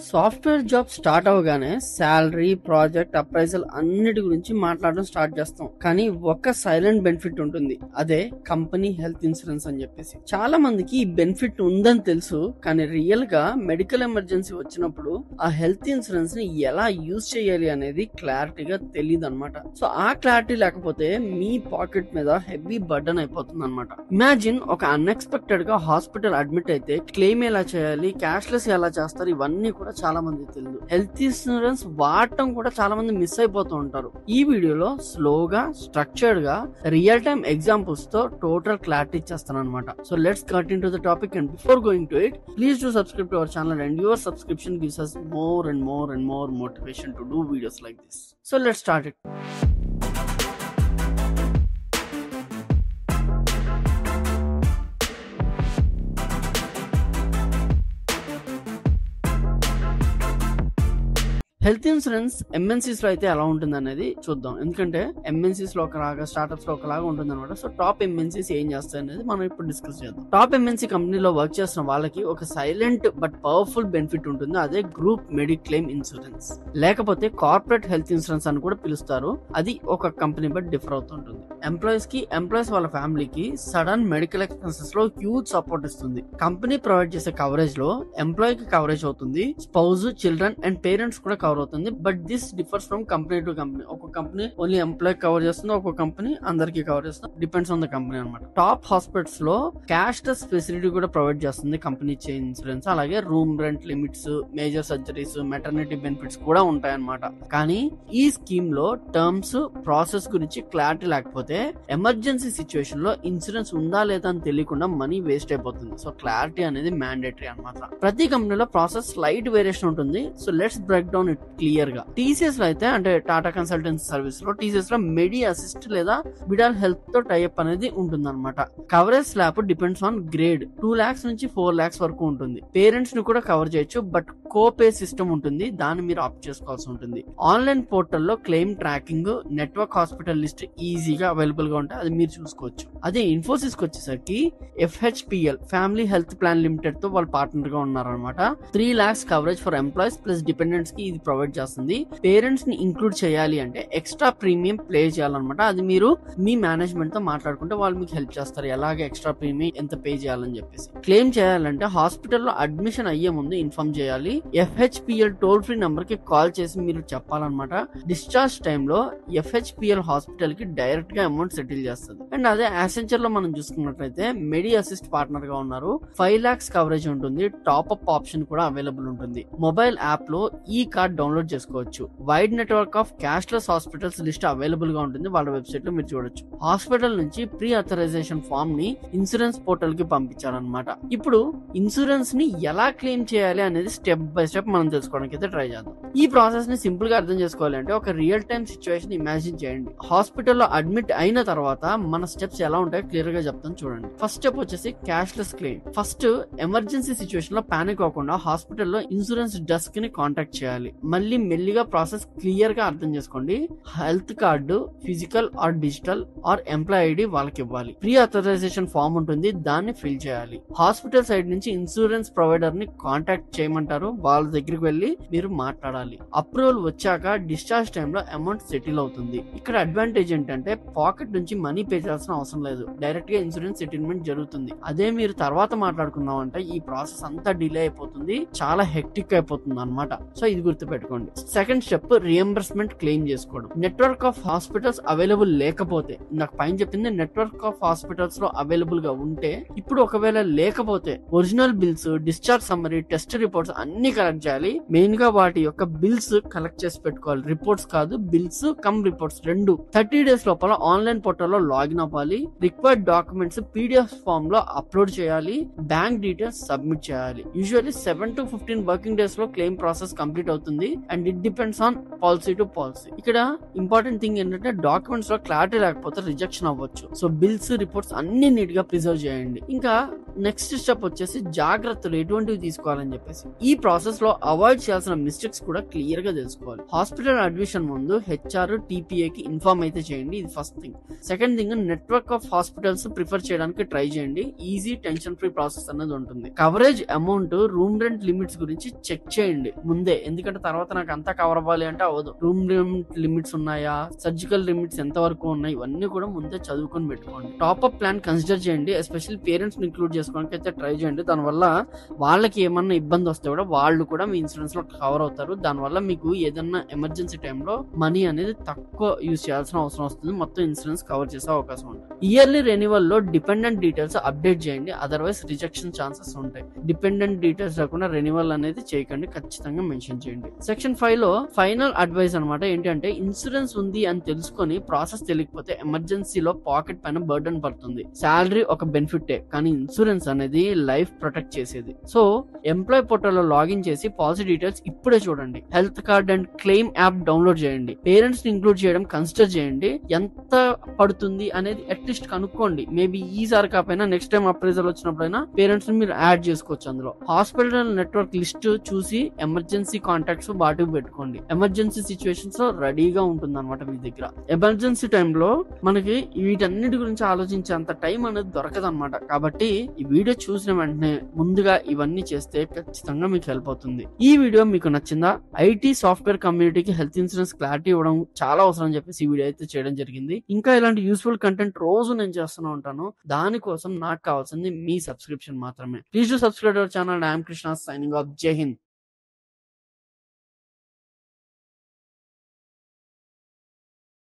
Software job start అవగానే salary, project, appraisal అన్నిటి గురించి మాట్లాడడం స్టార్ట్ చేస్తాం. కానీ ఒక్క సైలెంట్ బెనిఫిట్ ఉంటుంది, అదే కంపెనీ హెల్త్ ఇన్సూరెన్స్ అని చెప్పేసి. చాలా మందికి ఈ బెనిఫిట్ ఉందని తెలుసు, కానీ రియల్ గా మెడికల్ ఎమర్జెన్సీ వచ్చినప్పుడు ఆ హెల్త్ ఇన్సూరెన్స్ ని ఎలా యూజ్ చేయాలి అనేది క్లారిటీగా తెలియదు అనమాట. సో ఆ క్లారిటీ లేకపోతే మీ పాకెట్ మీద హెవీ బర్డన్ అయిపోతుంది అనమాట. ఇమాజిన్ ఒక అన్ఎక్స్పెక్టెడ్ గా హాస్పిటల్ అడ్మిట్ అయితే క్లెయిమ్ ఎలా చేయాలి, క్యాష్లెస్ ఎలా చేస్తారు, ఇవన్నీ కూడా చాలా మంది తెలియదు. హెల్త్ ఇన్సూరెన్స్ వాడటం కూడా చాలా మంది మిస్ అయిపోతూ ఉంటారు. ఈ వీడియోలో స్లోగా, స్ట్రక్చర్డ్ గా, రియల్ టైమ్ ఎగ్జాంపుల్స్ తో టోటల్ క్లారిటీ ఇచ్చేస్తాను అనమాట. So let's cut in to the topic, and before going to it, please do subscribe to our channel, and your subscription gives us more and more and more motivation to do videos like this. So let's start it. Health insurance MNCs లో అయితే ఎలా ఉంటుంది అనేది చూద్దాం. ఎందుకంటే MNCs లో ఒకలాగా, startups లో ఒకలాగా ఉంటుంది అనమాట. సో టాప్ ఎంఎన్సీస్ ఏం చేస్తాయి అనేది మనం ఇప్పుడు డిస్కస్ చేద్దాం. టాప్ ఎంఎన్సీ కంపెనీలో వర్క్ చేస్తున్న వాళ్ళకి ఒక సైలెంట్ బట్ పవర్ఫుల్ బెనిఫిట్ ఉంటుంది, అదే గ్రూప్ మెడిక్లెయిమ్ ఇన్సూరెన్స్, లేకపోతే కార్పొరేట్ హెల్త్ ఇన్సూరెన్స్ అని కూడా పిలుస్తారు. అది ఒక కంపెనీ బట్ డిఫర్ అవుతుంటుంది. ఎంప్లాయీస్ వాళ్ళ ఫ్యామిలీకి సడన్ మెడికల్ ఎక్స్పెన్సెస్ లో హ్యూజ్ సపోర్ట్ ఇస్తుంది. కంపెనీ ప్రొవైడ్ చేసే కవరేజ్ లో ఎంప్లాయీ కి కవరేజ్ అవుతుంది, స్పౌజ్, చిల్డ్రన్ అండ్ పేరెంట్స్ కూడా కవర్ అవుతుంది. But this differs from company to company. ఒక కంపెనీ ఓన్లీ ఎంప్లాయీ కవర్ చేస్తుంది, ఒక కంపెనీ అందరికి కవర్ చేస్తుంది. డిపెండ్స్ ఆన్ ద కంపెనీ అనమాట. టాప్ హాస్పిటల్స్ లో క్యాష్లెస్ ఫెసిలిటీ కూడా ప్రొవైడ్ చేస్తుంది కంపెనీ ఇచ్చే ఇన్సూరెన్స్. అలాగే room rent limits, major surgeries, maternity benefits కూడా ఉంటాయన్నమాట. కానీ ఈ స్కీమ్ లో టర్మ్స్, ప్రాసెస్ గురించి క్లారిటీ లేకపోతే ఎమర్జెన్సీ సిచ్యువేషన్ లో ఇన్సూరెన్స్ ఉందా లేదా అని తెలియకుండా మనీ వేస్ట్ అయిపోతుంది. సో క్లారిటీ అనేది మ్యాండేటరీ అనమాట. ప్రతి కంపెనీలో ప్రాసెస్ స్లైట్ వేరియేషన్ ఉంటుంది. So let's break down it clear గా. టీసీఎస్ లో అయితే, అంటే టాటా కన్సల్టెన్సీ సర్వీస్ లో, టీసీఎస్ లో మెడి అసిస్ట్ లేదా విడాల్ హెల్త్ తో టైఅప్ అనేది ఉంటుంది అనమాట. Coverage slab depends on grade. 2 lakhs నుంచి 4 lakhs వరకు ఉంటుంది. పేరెంట్స్ ని కూడా కవర్ చేయొచ్చు, బట్ కోపే సిస్టమ్ ఉంటుంది, దాన్ని మీరు ఆప్ట్ చేసుకోవాల్సి ఉంటుంది. ఆన్లైన్ పోర్టల్లో claim tracking, network hospital list ఈజీగా అవైలబుల్ గా ఉంటాయి, అది మీరు చూసుకోవచ్చు. అదే ఇన్ఫోసిస్ కి వచ్చేసరికి FHPL family health plan limited తో వాళ్ళు పార్ట్నర్ గా ఉన్నారనమాట. 3 lakhs coverage for employees plus dependents కి ఇది ప్రొవైడ్ చేస్తుంది. పేరెంట్స్ ని ఇంక్లూడ్ చేయాలి అంటే ఎక్స్ట్రా ప్రీమియం ప్లే చేయాలన్నమాట. అది మీరు మీ మేనేజ్మెంట్ తో మాట్లాడుకుంటే వాళ్ళు మీకు హెల్ప్ చేస్తారు, ఎలాగే ఎక్స్ట్రా ప్రీమియం ఎంత పే చేయాలని చెప్పేసి. క్లెయిమ్ చేయాలంటే హాస్పిటల్లో అడ్మిషన్ అయ్యే ముందు ఇన్ఫార్మ్ చేయాలి. FHPL టోల్ ఫ్రీ నంబర్ కి కాల్ చేసి మీరు చెప్పాలన్నమాట. డిశ్చార్జ్ టైంలో FHPL హాస్పిటల్ కి డైరెక్ట్ గా అమౌంట్ సెటిల్ చేస్తుంది. అండ్ అదే యాసెంచర్ లో మనం చూసుకున్నట్లయితే మెడి అసిస్ట్ పార్ట్నర్ గా ఉన్నారు. 5 lakhs కవరేజ్ ఉంటుంది, టాప్ అప్ ఆప్షన్ కూడా అవైలబుల్ ఉంటుంది. మొబైల్ యాప్ లో ఈ కార్డ్ డౌన్లోడ్ చేసుకోవచ్చు. Wide network of cashless hospitals list available గా ఉంటుంది, వాళ్ళ వెబ్సైట్ లో మీరు చూడొచ్చు. హాస్పిటల్ నుంచి ప్రీ అథరైజేషన్ ఫామ్ ని ఇన్సూరెన్స్ పోర్టల్ కి పంపించాలన్నమాట. ఇప్పుడు ఇన్సూరెన్స్ ని ఎలా క్లెయిమ్ చేయాలి అనేది స్టెప్ బై స్టెప్ మనం తెలుసుకోవడానికి అయితే ట్రై చేద్దాం. ఈ ప్రాసెస్ ని సింపుల్ గా అర్థం చేసుకోవాలి అంటే ఒక రియల్ టైమ్ సిచ్యువేషన్ ఇమాజిన్ చేయండి. హాస్పిటల్లో అడ్మిట్ అయిన తర్వాత మన స్టెప్స్ ఎలా ఉంటాయో క్లియర్ గా చెప్తాను చూడండి. ఫస్ట్ స్టెప్ వచ్చేసి cashless claim. First emergency situation లో పానిక్ అవ్వకుండా హాస్పిటల్లో ఇన్సూరెన్స్ డెస్క్ ని కాంటాక్ట్ చేయాలి. మళ్ళీ మెల్లిగా ప్రాసెస్ క్లియర్ గా అర్థం చేసుకోండి. Health card physical or digital or employ ID వాళ్ళకి ఇవ్వాలి. ప్రీ అథరైజేషన్ ఫామ్ ఉంటుంది, దాన్ని ఫిల్ చేయాలి. హాస్పిటల్ సైడ్ నుంచి ఇన్సూరెన్స్ ప్రొవైడర్ ని కాంటాక్ట్ చేయమంటారు, వాళ్ళ దగ్గరికి వెళ్లి మీరు మాట్లాడాలి. అప్రూవల్ వచ్చాక డిశ్చార్జ్ టైంలో అమౌంట్ సెటిల్ అవుతుంది. ఇక్కడ అడ్వాంటేజ్ ఏంటంటే పాకెట్ నుంచి మనీ పే చేయాల్సిన అవసరం లేదు, డైరెక్ట్ గా ఇన్సూరెన్స్ సెటిల్మెంట్ జరుగుతుంది. అదే మీరు తర్వాత మాట్లాడుకుందాం అంటే ఈ ప్రాసెస్ అంతా డిలే అయిపోతుంది, చాలా హెక్టిక్ అయిపోతుంది అనమాట. సో ఇది గుర్తుపెట్టుకోండి. సెకండ్ స్టెప్ రియంబర్స్మెంట్ క్లెయిమ్ చేసుకోవడం. నెట్వర్క్ ఆఫ్ హాస్పిటల్స్ అవైలబుల్ లేకపోతే, నాకు పైన చెప్పింది నెట్వర్క్ ఆఫ్ హాస్పిటల్స్ లో అవైలబుల్ గా ఉంటే, ఇప్పుడు ఒకవేళ లేకపోతే original bills, discharge summary, test reports అన్ని కలెక్ట్ చేయాలి. మెయిన్ గా వాటి యొక్క బిల్స్ కలెక్ట్ చేసి పెట్టుకోవాలి. రిపోర్ట్స్ కాదు, బిల్స్ కమ్ రిపోర్ట్స్ రెండు 30 days లోపల ఆన్లైన్ పోర్టల్లో లాగిన్ అవ్వాలి. రిక్వైర్డ్ డాక్యుమెంట్స్ PDF ఫామ్ లో అప్లోడ్ చేయాలి. బ్యాంక్ డీటెయిల్స్ సబ్మిట్ చేయాలి. యూజువల్లీ 7 to 15 working days లో క్లెయిమ్ ప్రాసెస్ కంప్లీట్ అవుతుంది. ఉంటుంది and it depends on policy to policy. ఇక్కడ ఇంపార్టెంట్ థింగ్ ఏంటంటే డాక్యుమెంట్స్ లో క్లారిటీ లేకపోతే రిజెక్షన్ అవ్వచ్చు. సో బిల్స్, రిపోర్ట్స్ అన్ని నీట్ గా ప్రిజర్వ్ చేయండి. ఇంకా నెక్స్ట్ స్టెప్ వచ్చేసి జాగ్రత్తలు ఎటువంటివి తీసుకోవాలని చెప్పేసి ఈ ప్రాసెస్ లో అవాయిడ్ చేయాల్సిన మిస్టేక్స్ కూడా క్లియర్ గా తెలుసుకోవాలి. హాస్పిటల్ అడ్మిషన్ ముందు హెచ్ఆర్, టీపీఏ కి ఇన్ఫార్మ్ అయితే చేయండి. ఇది first thing. Second thing, network of hospitals prefer చేయడానికి ట్రై చేయండి. ఈజీ, టెన్షన్ ఫ్రీ ప్రాసెస్ అనేది ఉంటుంది. Coverage amount, room rent limits గురించి చెక్ చేయండి ముందే, ఎందుకంటే తర్వాత నాకు అంతా కవర్ అవ్వాలి అంటే అవ్వదు. రూమ్ రెంట్ లిమిట్స్ ఉన్నాయా, సర్జికల్ లిమిట్స్ ఎంత వరకు ఉన్నాయి, ఇవన్నీ కూడా ముందే చదువుకొని పెట్టుకోండి. టాప్ అప్ ప్లాన్ కన్సిడర్ చేయండి. ఎస్పెషల్లీ పేరెంట్స్ ని ఇంక్లూడ్ చేసుకోవడానికి అయితే ట్రై చేయండి. దానివల్ల వాళ్ళకి ఏమన్నా ఇబ్బంది వస్తే కూడా వాళ్ళు కూడా మీ ఇన్సూరెన్స్ లో కవర్ అవుతారు. దానివల్ల మీకు ఏదన్నా ఎమర్జెన్సీ టైంలో మనీ అనేది తక్కువ యూజ్ చేయాల్సిన అవసరం వస్తుంది. మొత్తం ఇన్సూరెన్స్ కవర్ చేసే అవకాశం ఉంటుంది. ఇయర్లీ రెన్యువల్ లో డిపెండెంట్ డీటెయిల్స్ అప్డేట్ చేయండి, అదర్వైజ్ రిజెక్షన్ ఛాన్సెస్ ఉంటాయి. డిపెండెంట్ డీటెయిల్స్ లేకుండా రెన్యువల్ అనేది చేయకండి, ఖచ్చితంగా మెన్షన్ చేయండి. సెక్షన్ 5 లో ఫైనల్ అడ్వైస్ అనమాట ఏంటంటే, ఇన్సూరెన్స్ ఉంది అని తెలుసుకొని ప్రాసెస్ తెలియకపోతే ఎమర్జెన్సీలో పాకెట్ పైన బర్డన్ పడుతుంది. శాలరీ ఒక బెనిఫిటే, కానీ ఇన్సూరెన్స్ అనేది లైఫ్ ప్రొటెక్ట్ చేసేది. సో ఎంప్లాయ్ పోర్టల్ లో లాగిన్ చేసి పాలసీ డీటెయిల్స్ ఇప్పుడే చూడండి. Health card and claim app download చేయండి. పేరెంట్స్ ని ఇంక్లూడ్ చేయడం కన్సిడర్ చేయండి. ఎంత పడుతుంది అనేది అట్లీస్ట్ కనుక్కోండి. మేబీ ఈసారి కాకపోయినా నెక్స్ట్ టైం అప్రైజల్ వచ్చినప్పుడైనా పేరెంట్స్ ని మీరు యాడ్ చేసుకోవచ్చు అందులో. హాస్పిటల్ నెట్వర్క్ లిస్ట్ చూసి ఎమర్జెన్సీ కాంటాక్ట్స్ బాటుకు పెట్టుకోండి. ఎమర్జెన్సీ సిచ్యువేషన్స్ లో రెడీగా ఉంటుంది అనమాట మీ దగ్గర. ఎమర్జెన్సీ టైంలో మనకి వీటన్నిటి గురించి ఆలోచించేంత టైం అనేది దొరకదు అనమాట. కాబట్టి ఈ వీడియో చూసిన వెంటనే ముందుగా ఇవన్నీ చేస్తే ఖచ్చితంగా మీకు హెల్ప్ అవుతుంది. ఈ వీడియో మీకు నచ్చిందా? ఐటీ సాఫ్ట్వేర్ కమ్యూనిటీకి హెల్త్ ఇన్సూరెన్స్ క్లారిటీ ఇవ్వడం చాలా అవసరం అని చెప్పేసి ఈ వీడియో అయితే చేయడం జరిగింది. ఇంకా ఇలాంటి యూస్ఫుల్ కంటెంట్ రోజు నేను చేస్తూనే ఉంటాను. దానికోసం నాకు కావాల్సింది మీ సబ్స్క్రిప్షన్ మాత్రమే. Please do subscribe our channel. I am Krishna, signing off. జై హింద్.